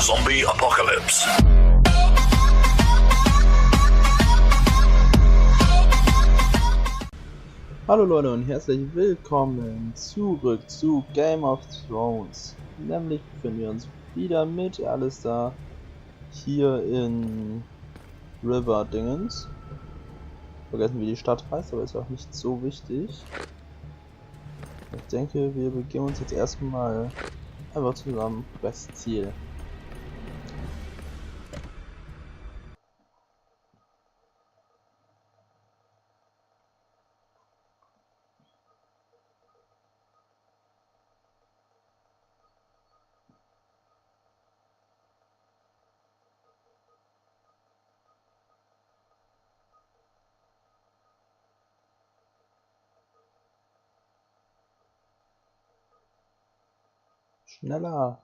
Zombie Apocalypse. Hallo Leute und herzlich willkommen zurück zu Game of Thrones. Nämlich befinden wir uns wieder mit Alistair hier in River Dingens. Vergessen wie die Stadt heißt, aber ist auch nicht so wichtig. Ich denke, wir begeben uns jetzt erstmal einfach zusammen Questziel. Schneller!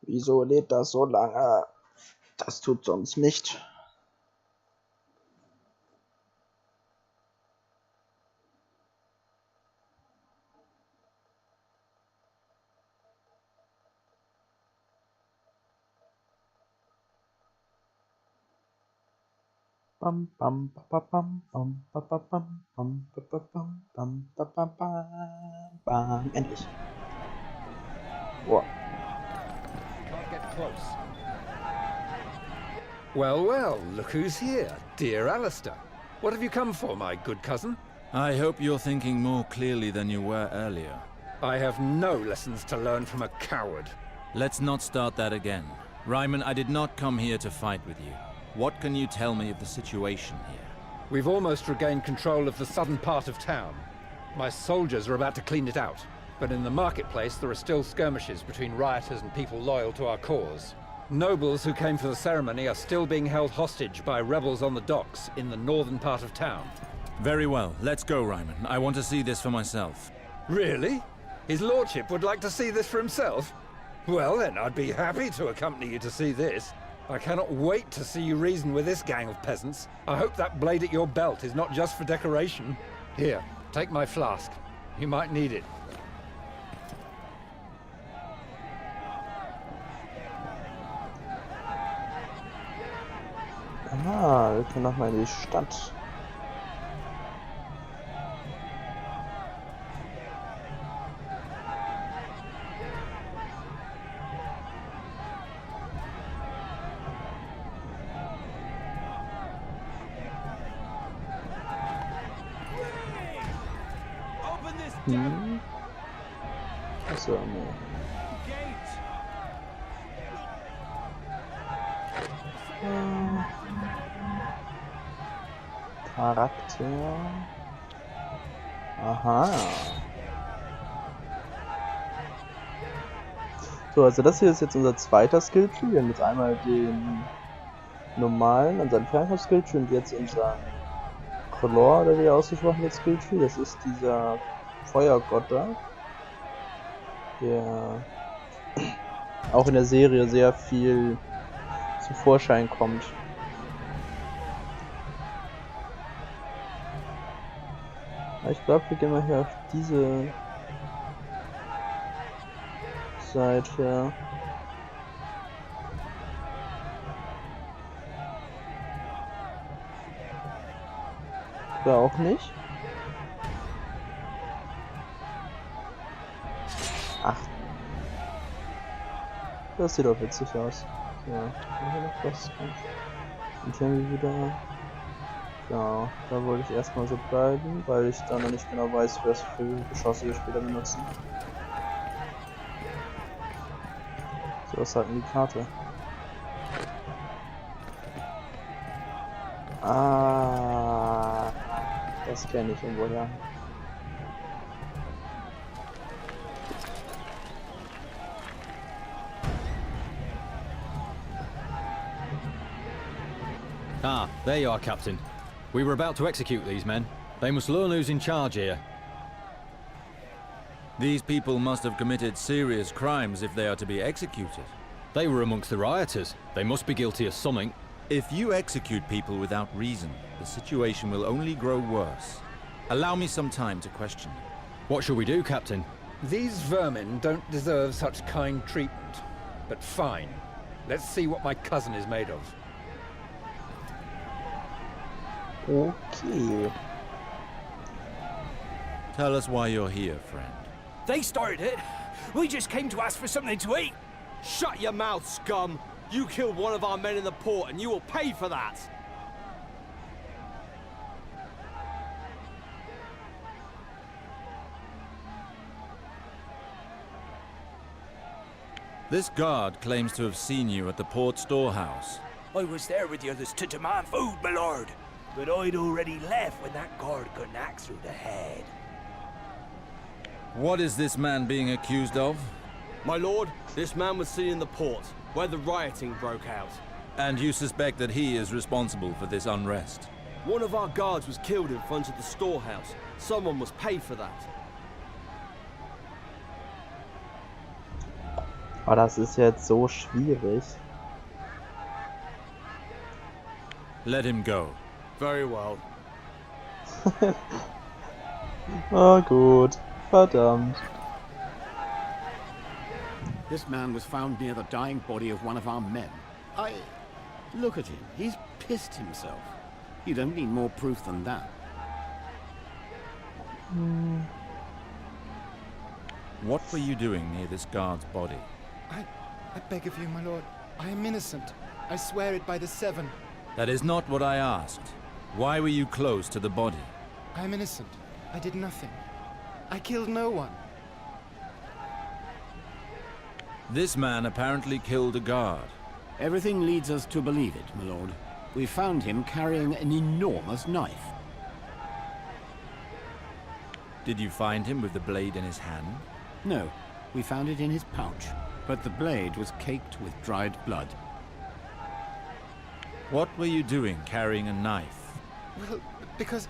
Wieso lädt das so lange? Das tut sonst nicht. Bam bam bam bam bam bam bam bam bam bam bam bam bam bam. Endlich. Boah. Can't get close. Well, well, look who's here, dear Alistair. What have you come for, my good cousin? I hope you're thinking more clearly than you were earlier. I have no lessons to learn from a coward. Let's not start that again. Ryman, I did not come here to fight with you. What can you tell me of the situation here? We've almost regained control of the southern part of town. My soldiers are about to clean it out. But in the marketplace, there are still skirmishes between rioters and people loyal to our cause. Nobles who came for the ceremony are still being held hostage by rebels on the docks in the northern part of town. Very well, let's go, Ryman. I want to see this for myself. Really? His lordship would like to see this for himself? Well then, I'd be happy to accompany you to see this. I cannot wait to see you reason with this gang of peasants. I hope that blade at your belt is not just for decoration. Here, take my flask. You might need it. Aha, wir können nochmal in die Stadt. Achso, nee. Charakter. Aha. So, also das hier ist jetzt unser zweiter Skilltree. Wir haben jetzt einmal den normalen, unseren Fernkampf-Skilltree und jetzt unseren Color, oder wie er ausgesprochen wird, Skilltree. Das ist dieser Feuergott da, der auch in der Serie sehr viel zum Vorschein kommt. Ich glaube, wir gehen mal hier auf diese Seite. Oder auch nicht? Ach. Das sieht doch witzig aus. So, hier noch was. Und hier haben wir wieder. Ja, da wollte ich erstmal so bleiben, weil ich da noch nicht genau weiß, was für Geschosse wir später benutzen. So, was sagt denn die Karte? Ah, das kenne ich irgendwoher. Ah, there you are, Captain. We were about to execute these men. They must learn who's in charge here. These people must have committed serious crimes if they are to be executed. They were amongst the rioters. They must be guilty of something. If you execute people without reason, the situation will only grow worse. Allow me some time to question them. What shall we do, Captain? These vermin don't deserve such kind treatment. But fine. Let's see what my cousin is made of. Okay. Tell us why you're here, friend. They started it. We just came to ask for something to eat. Shut your mouth, scum! You killed one of our men in the port, and you will pay for that! This guard claims to have seen you at the port storehouse. I was there with the others to demand food, my lord. But I'd already left when that guard got an axe through the head. What is this man being accused of? My lord, this man was seen in the port, where the rioting broke out. And you suspect that he is responsible for this unrest? One of our guards was killed in front of the storehouse. Someone must pay for that. Aber das ist jetzt so schwierig. Let him go. Very well. Oh gut, verdammt. This man was found near the dying body of one of our men. Look at him. He's pissed himself. You don't need more proof than that. What were you doing near this guard's body? I beg of you, my lord. I am innocent. I swear it by the Seven. That is not what I asked. Why were you close to the body? I am innocent. I did nothing. I killed no one. This man apparently killed a guard. Everything leads us to believe it, my lord. We found him carrying an enormous knife. Did you find him with the blade in his hand? No, we found it in his pouch, but the blade was caked with dried blood. What were you doing carrying a knife? Well, because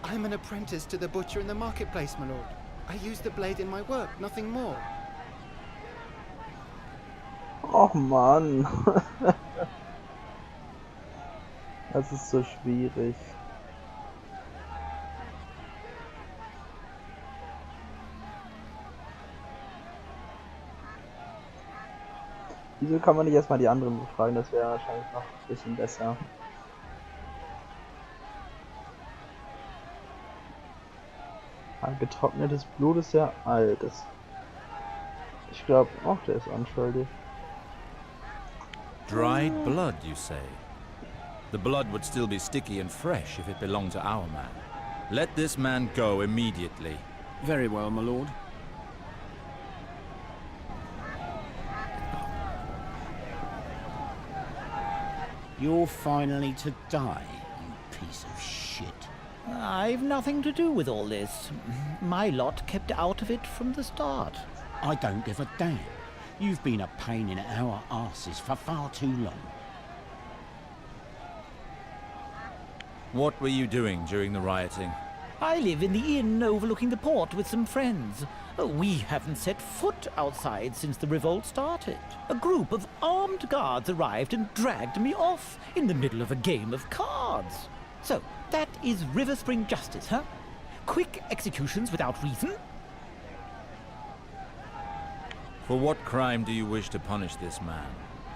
I'm an apprentice to the butcher in the marketplace, my lord. I use the blade in my work, nothing more. Och Mann. Das ist so schwierig. Wieso kann man nicht erstmal die anderen befragen? Das wäre wahrscheinlich noch ein bisschen besser. Getrocknetes Blut ist ja altes. Ich glaube auch, der ist unschuldig. Dried blood, you say? The blood would still be sticky and fresh if it belonged to our man. Let this man go immediately. Very well, my lord. You're finally to die, you piece of shit. I've nothing to do with all this. My lot kept out of it from the start. I don't give a damn. You've been a pain in our asses for far too long. What were you doing during the rioting? I live in the inn overlooking the port with some friends. We haven't set foot outside since the revolt started. A group of armed guards arrived and dragged me off in the middle of a game of cards. So, that is River Spring justice, huh? Quick executions without reason? For what crime do you wish to punish this man?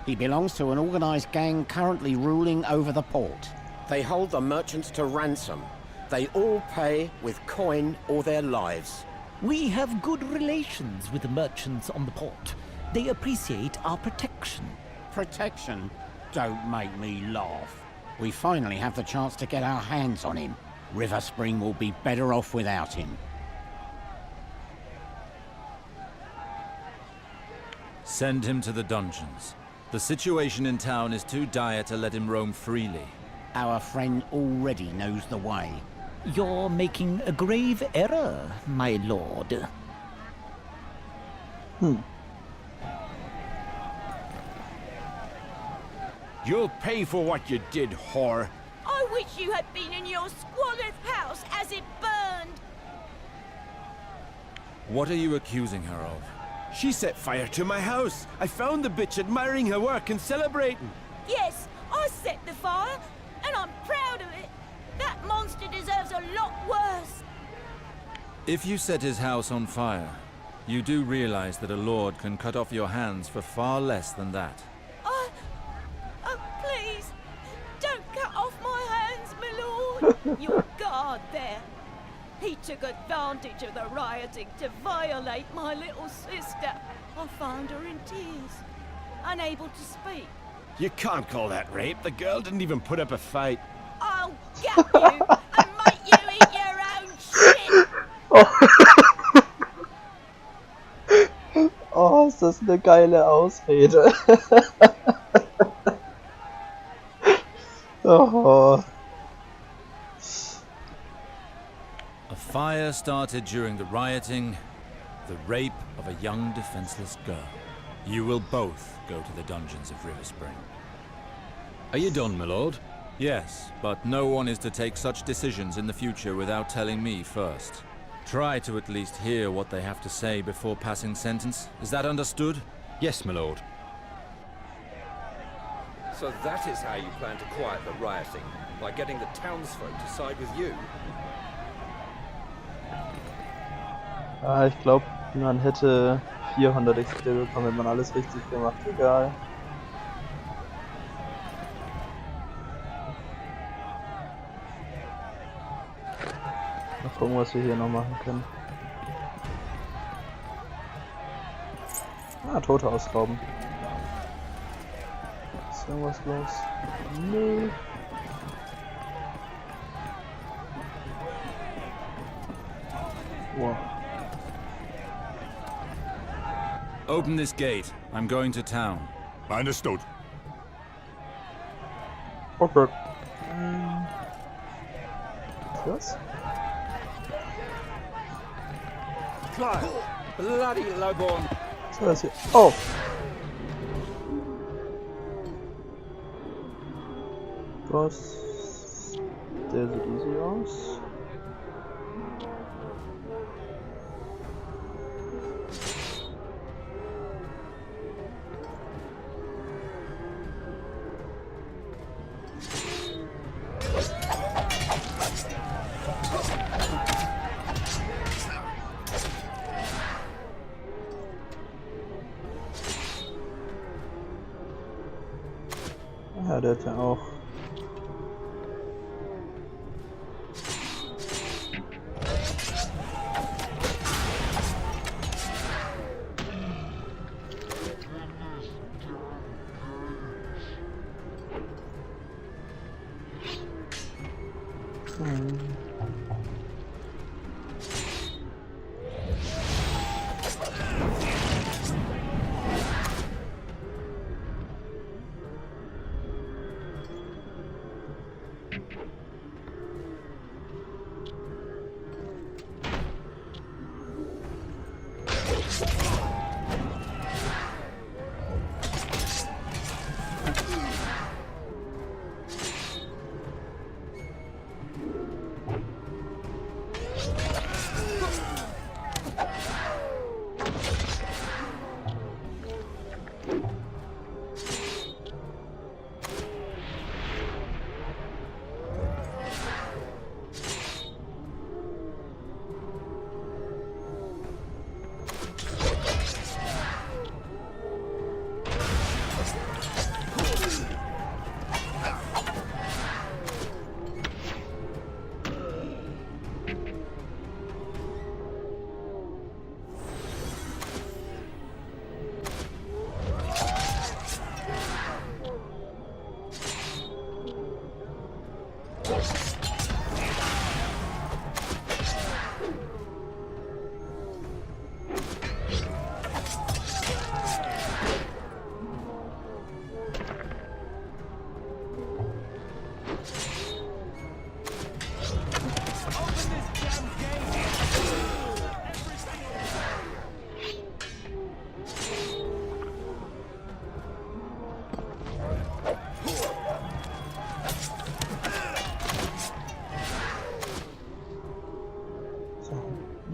He belongs to an organized gang currently ruling over the port. They hold the merchants to ransom. They all pay with coin or their lives. We have good relations with the merchants on the port. They appreciate our protection. Protection? Don't make me laugh. We finally have the chance to get our hands on him. River Spring will be better off without him. Send him to the dungeons. The situation in town is too dire to let him roam freely. Our friend already knows the way. You're making a grave error, my lord. You'll pay for what you did, whore. I wish you had been in your squalid house as it burned. What are you accusing her of? She set fire to my house. I found the bitch admiring her work and celebrating. Yes, I set the fire, and I'm proud of it. That monster deserves a lot worse. If you set his house on fire, you do realize that a lord can cut off your hands for far less than that. Oh, please, don't cut off my hands, my lord. Your guard there. He took advantage of the rioting to violate my little sister. I found her in tears, unable to speak. You can't call that rape. The girl didn't even put up a fight. I'll gut you and make you eat your own shit. Oh, ist das eine geile Ausrede. Oh. A fire started during the rioting, the rape of a young defenseless girl. You will both go to the dungeons of River Spring. Are you done, my lord? Yes, but no one is to take such decisions in the future without telling me first. Try to at least hear what they have to say before passing sentence. Is that understood? Yes, my lord. So that is how you plan to quiet the rioting, by getting the townsfolk to side with you? Ah, ich glaube, man hätte 400 XP bekommen, wenn man alles richtig gemacht. Egal. Mal gucken, was wir hier noch machen können. Ah, Tote ausrauben. Ist irgendwas los? Nö. Wow. Open this gate. I'm going to town. Understood. Okay. Was? Clive! Bloody lowborn! Was war das hier? Oh! Was? Der sieht easy aus. Ja, der hat ja auch.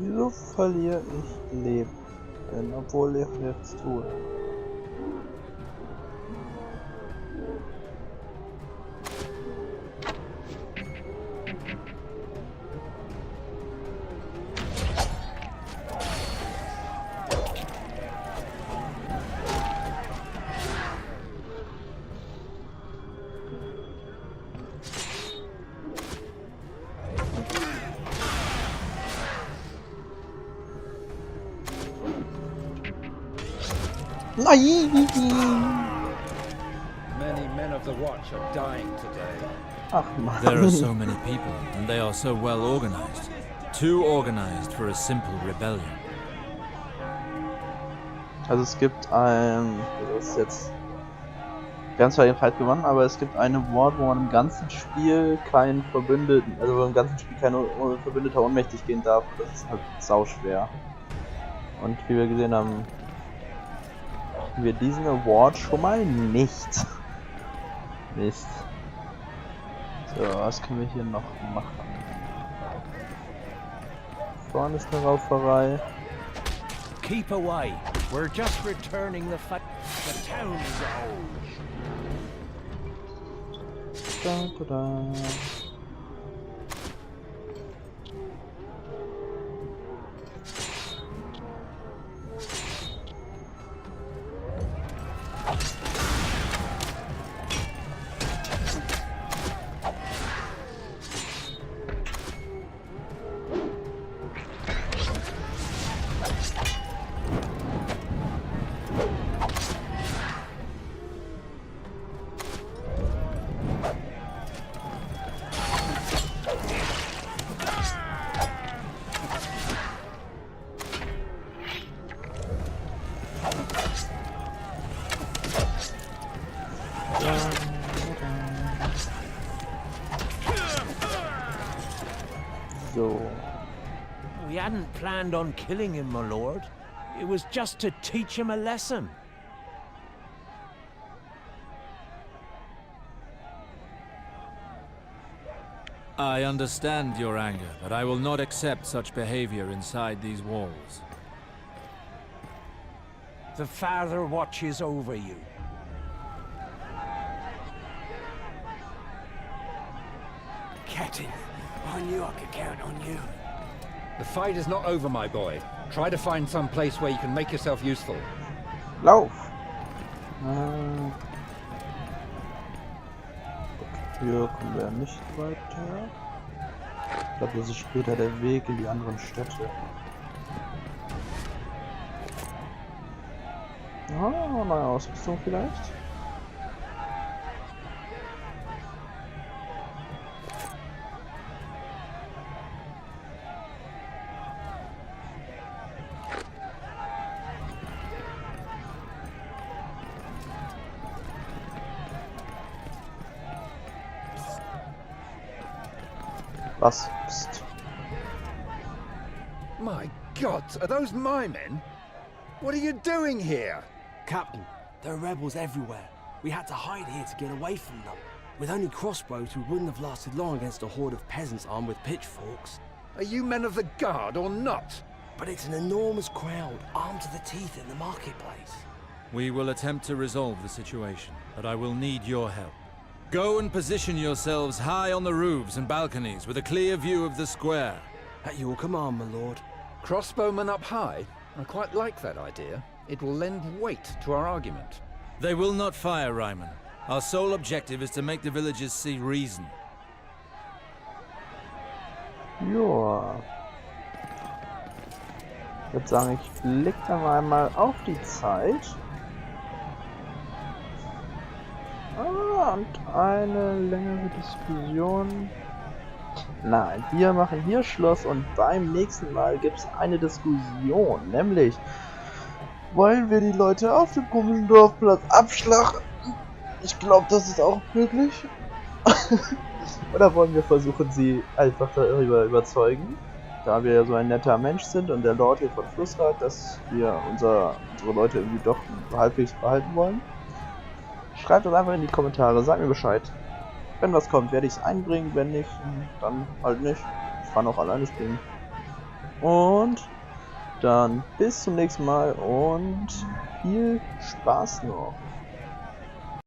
Wieso verliere ich Leben? Denn obwohl ich nichts tue. Many men of the Watch are dying today. Ach Mann. There are so many people, and they are so well organized. Too organized for a simple rebellion. Also es gibt ein... Das ist jetzt... Wir haben zwar den Fight gewonnen, aber es gibt eine Ward, wo man im ganzen Spiel keinen Verbündeten... Also wo im ganzen Spiel kein Verbündeter ohnmächtig gehen darf. Das ist halt sauschwer. Und wie wir gesehen haben... wir diesen Award schon mal nicht. Mist. So, was können wir hier noch machen? Vorne ist eine Rauferei. Keep away. We're just returning the town is old. Da, da, da. So. We hadn't planned on killing him, my lord. It was just to teach him a lesson. I understand your anger, but I will not accept such behavior inside these walls. The Father watches over you. Captain, I knew I could count on you. The fight is not over, my boy. Try to find some place where you can make yourself useful. Lauf! Hier kommen wir nicht weiter. Ich glaube, das ist später der Weg in die anderen Städte. Ah, neue Ausrüstung vielleicht? Was? Psst. My God, are those my men? What are you doing here? Captain, there are rebels everywhere. We had to hide here to get away from them. With only crossbows, we wouldn't have lasted long against a horde of peasants armed with pitchforks. Are you men of the guard or not? But it's an enormous crowd, armed to the teeth in the marketplace. We will attempt to resolve the situation, but I will need your help. Go and position yourselves high on the roofs and balconies with a clear view of the square. At your command, my lord. Crossbowmen up high? I quite like that idea. It will lend weight to our argument. They will not fire, Ryman. Our sole objective is to make the villagers see reason. Joa. Ich würde sagen, ich blicke dann einmal auf die Zeit. Und eine längere Diskussion. Nein, wir machen hier Schluss und beim nächsten Mal gibt es eine Diskussion. Nämlich, wollen wir die Leute auf dem komischen Dorfplatz abschlachten? Ich glaube, das ist auch möglich. Oder wollen wir versuchen, sie einfach darüber überzeugen, da wir ja so ein netter Mensch sind und der Lord hier von Flussrad, dass wir unsere Leute irgendwie doch halbwegs behalten wollen? Schreibt das einfach in die Kommentare, sagt mir Bescheid. Wenn was kommt, werde ich es einbringen, wenn nicht, dann halt nicht. Ich kann auch alleine spielen. Und Dann bis zum nächsten Mal und viel Spaß noch.